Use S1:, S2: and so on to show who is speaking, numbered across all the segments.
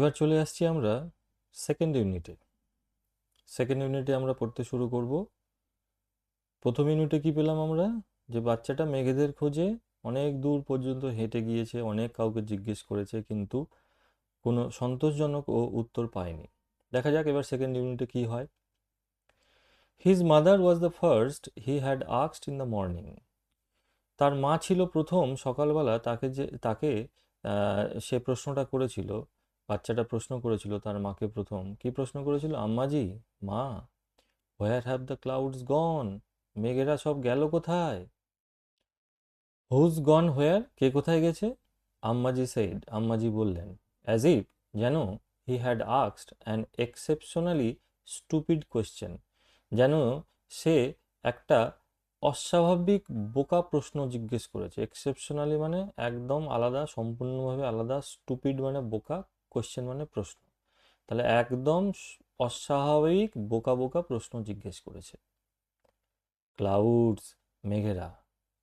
S1: এবার চলে আসছি আমরা সেকেন্ড ইউনিটে। সেকেন্ড ইউনিটে আমরা পড়তে শুরু করব। প্রথম ইউনিটে কি পেলাম আমরা? যে বাচ্চাটা মেঘেদের খোঁজে অনেক দূর পর্যন্ত হেঁটে গিয়েছে, অনেক কাউকে জিজ্ঞেস করেছে, কিন্তু কোনো সন্তোষজনক ও উত্তর পায়নি। দেখা যাক এবার সেকেন্ড ইউনিটে কি হয়। His mother was the first he had asked in the morning. তার মা ছিল প্রথম সকালবেলা তাকে সে প্রশ্নটা করেছিল। বাচ্চাটা প্রশ্ন করেছিল তার মাকে প্রথম কি প্রশ্ন করেছিল? আম্মাজি, মা, হোয়ার হ্যাভ দ্য ক্লাউডস গন? মেঘেরা সব গেল কোথায়? হুজ গন হোয়ার? কে কোথায় গেছে? আম্মাজি সেইড, আম্মাজি বললেন, অ্যাজ ইফ, যেন, he had asked an exceptionally stupid question, যেন সে একটা অস্বাভাবিক বোকা প্রশ্ন জিজ্ঞেস করেছে। এক্সেপশনালি মানে একদম আলাদা, সম্পূর্ণভাবে আলাদা। স্টুপিড মানে বোকা, কোয়েশ্চেন মানে প্রশ্ন। তাহলে একদম অস্বাভাবিক বোকা বোকা প্রশ্ন জিজ্ঞেস করেছে। ক্লাউডস, মেঘেরা।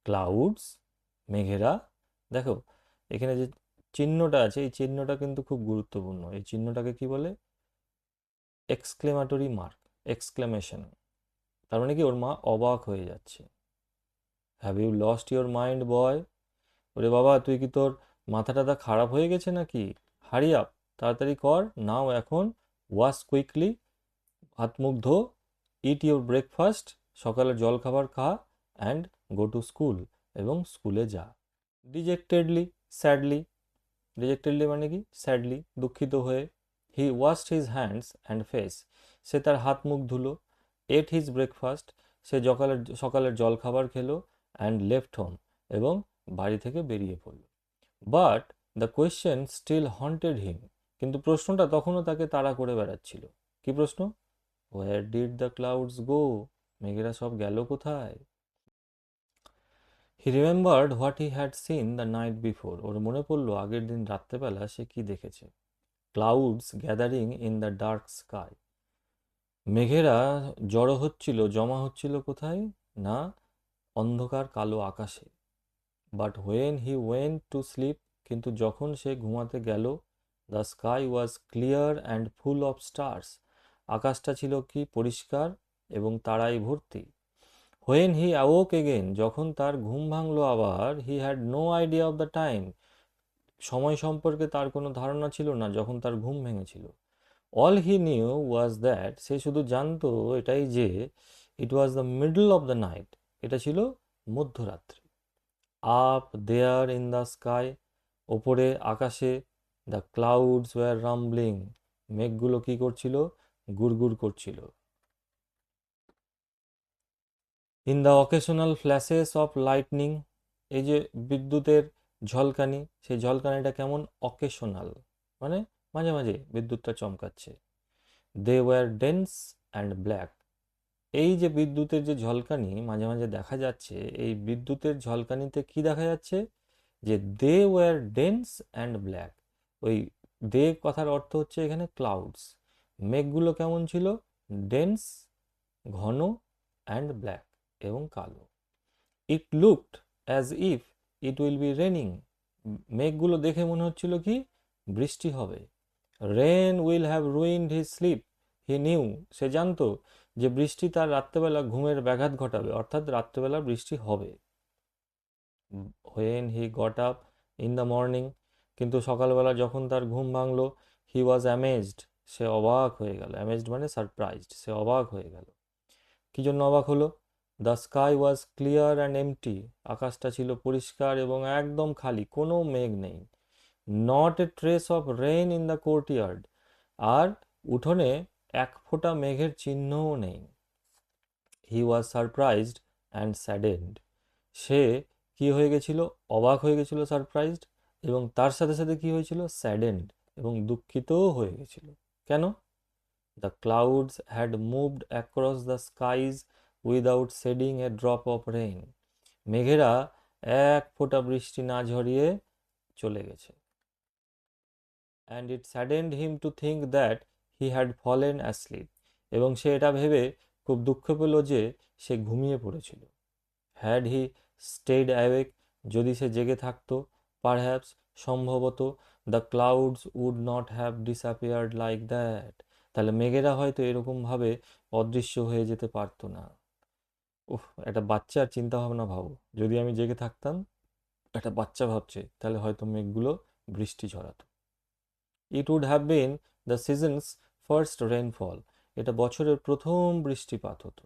S1: ক্লাউডস, মেঘেরা। দেখো এখানে যে চিহ্নটা আছে, এই চিহ্নটা কিন্তু খুব গুরুত্বপূর্ণ। এই চিহ্নটাকে কি বলে? Exclamatory mark, exclamation. তার মানে কি, ওর মা অবাক হয়ে যাচ্ছে। Have you lost your mind boy? ওরে বাবা, তুই কি, তোর মাথা টাথা খারাপ হয়ে গেছে নাকি? হারি আপ, তাড়াতাড়ি কর, নাও এখন। ওয়াশ কুইকলি, হাত মুখ ধো। ইট ইউর ব্রেকফাস্ট, সকালের জল খাবার খা। অ্যান্ড গো টু স্কুল, এবং স্কুলে যা। ডিজেক্টেডলি, স্যাডলি। ডিজেক্টেডলি মানে কি? স্যাডলি, দুঃখিত হয়ে। He washed his hands and face, সে তার হাত মুখ ধুলো। এট হিজ ব্রেকফাস্ট, সে সকালের জল খাবার খেলো। অ্যান্ড লেফট হোম, এবং বাড়ি থেকে বেরিয়ে পড়ল। But the question still haunted him, কিন্তু প্রশ্নটা তখনও তাকে তাড়া করে বেড়াচ্ছিল। কি প্রশ্ন? Where did the clouds go? মেঘেরা সব গেল কোথায়? He remembered what he had seen the night before, ওর মনে পড়লো আগের দিন রাত্রেবেলা সে কি দেখেছে। Clouds gathering in the dark sky, মেঘেরা জমা হচ্ছিল কোথায়? না, অন্ধকার কালো আকাশে। But when he went to sleep, কিন্তু যখন সে ঘুমাতে গেল, the sky was clear and full of stars, আকাশটা ছিল কি পরিষ্কার এবং তারায় ভর্তি। হোয়েন হি অ্যাওক এগেন, যখন তার ঘুম ভাঙলো আবার, he had no idea of the time, সময় সম্পর্কে তার কোনো ধারণা ছিল না যখন তার ঘুম ভেঙেছিল। All he knew was that, সে শুধু জানতো এটাই যে, it was the middle of the night, এটা ছিল মধ্যরাত্রি। Up there in the sky, ওপরে আকাশে, দ্য ক্লাউডস ওয়ার রাম্বলিং, মেঘগুলো কি করছিল? গুড়গুড় করছিল। In the occasional flashes of lightning, এই যে বিদ্যুতের ঝলকানি, সেই ঝলকানিটা কেমন? অকেশনাল মানে মাঝে মাঝে বিদ্যুৎটা চমকাচ্ছে। They were dense and black, এই যে বিদ্যুতের যে ঝলকানি মাঝে মাঝে দেখা যাচ্ছে, এই বিদ্যুতের ঝলকানিতে কি দেখা যাচ্ছে? যে they were dense and black, ওই দে কথার অর্থ হচ্ছে এখানে ক্লাউডস। মেঘগুলো কেমন ছিল? ডেন্স, ঘন, অ্যান্ড ব্ল্যাক, এবং কালো। It looked as if it will be raining, মেঘগুলো দেখে মনে হচ্ছিল কি বৃষ্টি হবে। Rain will have ruined his sleep, he knew, সে জানতো যে বৃষ্টি তার রাত্রেবেলা ঘুমের ব্যাঘাত ঘটাবে, অর্থাৎ রাত্রেবেলা বৃষ্টি হবে। When he got up in the morning, কিন্তু সকালবেলা যখন তার ঘুম ভাঙলো, হি ওয়াজ অ্যামেজড, সে অবাক হয়ে গেল। অ্যামেজড মানে সারপ্রাইজড, সে অবাক হয়ে গেল। কি জন্য অবাক হলো? The sky was clear and empty, আকাশটা ছিল পরিষ্কার এবং একদম খালি, কোনো মেঘ নেই। Not a trace of rain in the courtyard, আর উঠোনে এক ফোঁটা মেঘের চিহ্নও নেই। He was surprised and saddened, সে কি হয়ে গেছিল? অবাক হয়ে গেছিল, সারপ্রাইজড, এবং তার সাথে সাথে কি হয়েছিল? স্যাডেন্ড, এবং দুঃখিতও হয়ে গেছিল। কেন? The clouds had moved across the skies without shedding a drop of rain, মেঘেরা এক ফোঁটা বৃষ্টি না ঝরিয়ে চলে গেছে। And it saddened him to think that he had fallen asleep, এবং সে এটা ভেবে খুব দুঃখ পেল যে সে ঘুমিয়ে পড়েছিল। হ্যাড হি স্টেড অ্যাওয়েক, যদি সে জেগে থাকতো, পারহ্যাপস, সম্ভবত, the clouds would not have disappeared like that. তাহলে মেঘেরা হয়তো এরকমভাবে অদৃশ্য হয়ে যেতে পারতো না। উফ, একটা বাচ্চার চিন্তা ভাবনা ভাবো, যদি আমি জেগে থাকতাম, একটা বাচ্চা ভাবছে, তাহলে হয়তো মেঘগুলো বৃষ্টি ঝরাতো। It would have been the season's first rainfall. এটা বছরের প্রথম বৃষ্টিপাত হতো।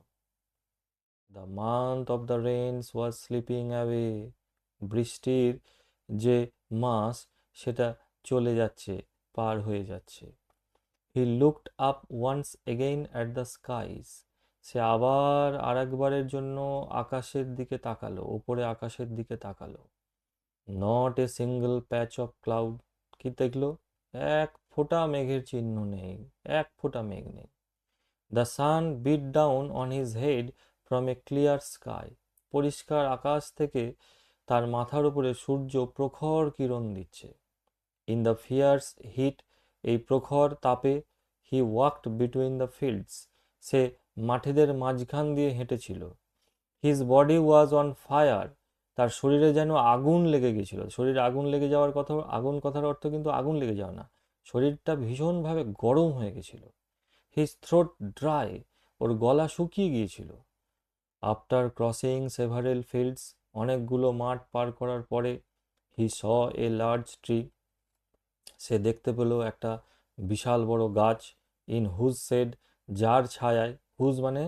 S1: The month of the rains was slipping away. বৃষ্টির যে মাস, সেটা চলে যাচ্ছে, পার হয়ে যাচ্ছে। He looked up once again at the skies. সে আবার আরেকবারের জন্য আকাশের দিকে তাকালো, ওপরে আকাশের দিকে তাকালো। Not a single patch of cloud. কি দেখলো? এক ফোঁটা মেঘের চিহ্ন নেই, এক ফোঁটা মেঘ নেই। The sun beat down on his head from a clear sky. পরিষ্কার আকাশ থেকে তার মাথার উপরে সূর্য প্রখর কিরণ দিচ্ছে। ইন দ্য ফিয়ার্স হিট, এই প্রখর তাপে, he walked between the fields, সে মাঠেদের মাঝখান দিয়ে হেঁটেছিল। His body was on fire, তার শরীরে যেন আগুন লেগে গেছিল। শরীরে আগুন লেগে যাওয়ার কথা, আগুন কথার অর্থ কিন্তু আগুন লেগে যাওয়া না, শরীরটা ভীষণভাবে গরম হয়ে গেছিল। হিজ থ্রোট ড্রাই, ওর গলা শুকিয়ে গিয়েছিল। আফটার ক্রসিং সেভারেল ফিল্ডস, অনেকগুলো মাঠ পার করার পরে, হি স এ লার্জ ট্রি, সে দেখতে পেল একটা বিশাল বড় গাছ। ইন হুজ শেড, যার ছায়ায়, হুজ মানে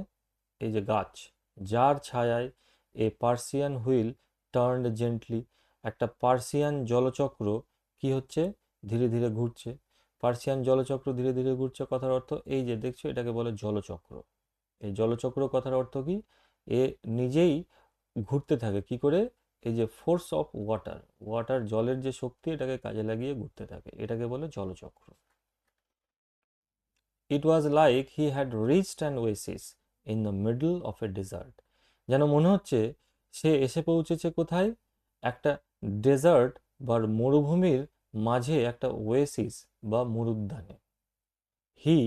S1: এই যে গাছ, যার ছায়ায় এ পার্সিয়ান হুইল টার্নড জেন্টলি, একটা পার্সিয়ান জলচক্র কি হচ্ছে, ধীরে ধীরে ঘুরছে। পার্সিয়ান জলচক্র ধীরে ধীরে ঘুরছে কথার অর্থ, এই যে দেখছো, এটাকে বলে জলচক্র। এই জলচক্র কথার অর্থ কি? এ নিজেই ঘুরতে থাকে কি করে? এই যে ফোর্স অফ ওয়াটার, ওয়াটার জলের যে শক্তি, এটাকে কাজে লাগিয়ে ঘুরতে থাকে, এটাকে বলে জলচক্র। It was like he had reached an oasis in the middle of a desert. যেন মনে হচ্ছে সে এসে পৌঁছেছে কোথায়? একটা ডেজার্ট বা মরুভূমির মাঝে একটা ওয়েসিস বা মরুদ্যানে। হি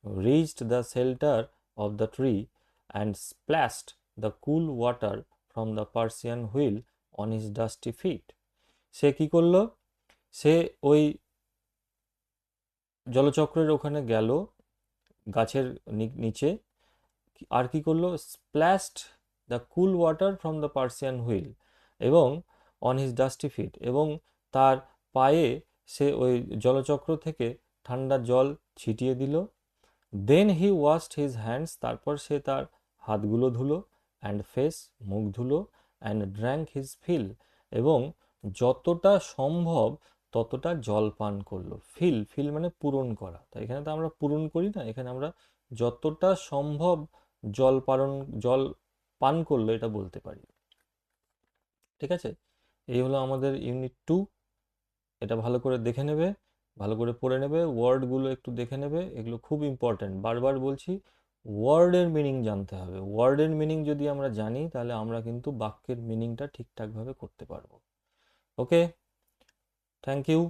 S1: reached the shelter of the tree and splashed the cool water from the Persian wheel on his dusty feet. সে কি করলো? সে ওই জলচক্রের ওখানে গেল, গাছের নিচে, আর কি করলো? Splashed the cool water from the Persian wheel, এবং অন হিজ ডাস্টি ফিট, এবং তার পায়ে সে ওই জলচক্র থেকে ঠান্ডা জল ছিটিয়ে দিল। দেন হি ওয়াশড হিজ হ্যান্ডস, তারপর সে তার হাতগুলো ধুলো, অ্যান্ড ফেস, মুখ ধুলো, অ্যান্ড ড্র্যাঙ্ক হিজ ফিল, এবং যতটা সম্ভব ততটা জল পান করলো। ফিল, ফিল মানে পূরণ করা, তাই এখানে তো আমরা পূরণ করি না, এখানে আমরা যতটা সম্ভব জল পান করলো এটা বলতে পারি। ঠিক আছে, এই হলো আমাদের ইউনিট 2। এটা ভালো করে দেখে নেবে, ভালো করে পড়ে নেবে, ওয়ার্ডগুলো একটু দেখে নেবে, এগুলো খুব ইম্পর্ট্যান্ট। বারবার বলছি, ওয়ার্ডের মিনিং জানতে হবে। ওয়ার্ডের মিনিং যদি আমরা জানি, তাহলে আমরা কিন্তু বাক্যের মিনিংটা ঠিকঠাকভাবে করতে পারবো। ওকে, থ্যাংক ইউ।